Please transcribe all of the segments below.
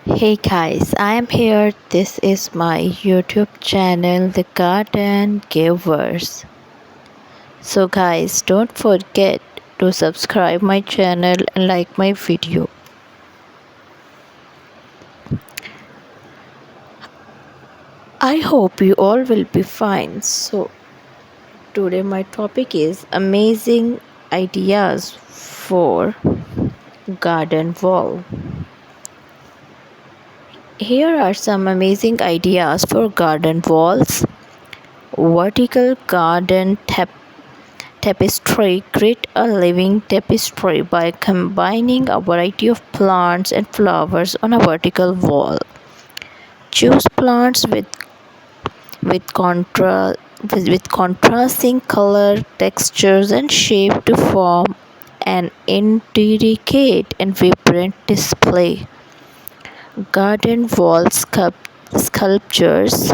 Hey guys, I am here. This is my YouTube channel, The Garden Givers. So guys, don't forget to subscribe my channel and like my video. I hope you all will be fine. So today my topic is amazing ideas for garden wall. Here are some amazing ideas for garden walls. Vertical garden tapestry. Create a living tapestry by combining a variety of plants and flowers on a vertical wall. Choose plants with contrasting color, textures, and shape to form an intricate and vibrant display. Garden wall sculptures.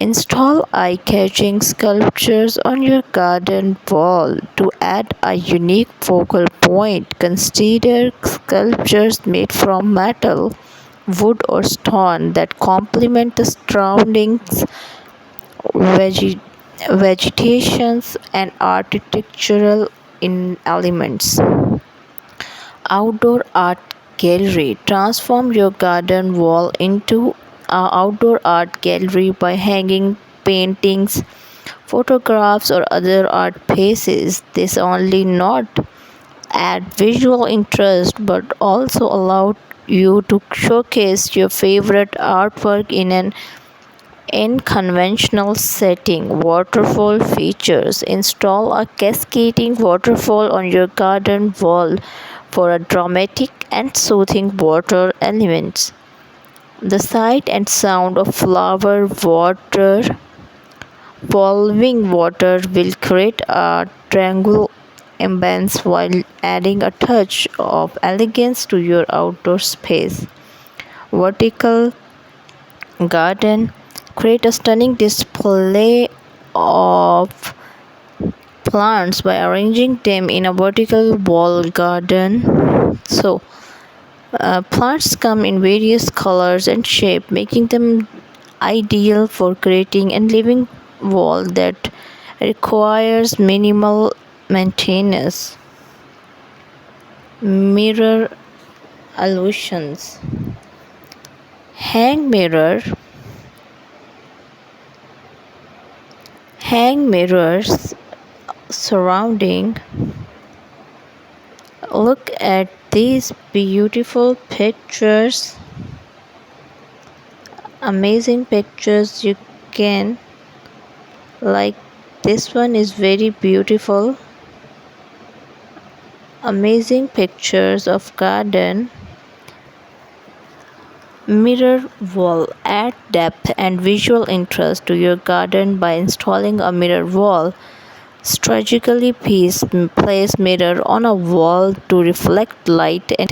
Install eye-catching sculptures on your garden wall to add a unique focal point. Consider sculptures made from metal, wood, or stone that complement the surroundings, vegetations, and architectural elements. Outdoor art gallery. Transform your garden wall into an outdoor art gallery by hanging paintings, photographs, or other art pieces. This only not add visual interest but also allow you to showcase your favorite artwork in an unconventional setting. Waterfall features. Install a cascading waterfall on your garden wall for a dramatic and soothing water elements. The sight and sound of flower water falling water will create a tranquil ambience while adding a touch of elegance to your outdoor space. Vertical garden. Create a stunning display of plants by arranging them in a vertical wall garden. Plants come in various colors and shape, making them ideal for creating a living wall that requires minimal maintenance. Mirror illusions. Hang mirror. Hang mirrors surrounding. Look at these beautiful pictures. Amazing pictures you can like. This one is very beautiful. Amazing pictures of garden. Mirror wall. Add depth and visual interest to your garden by installing a mirror wall. Strategically place mirror on a wall to reflect light and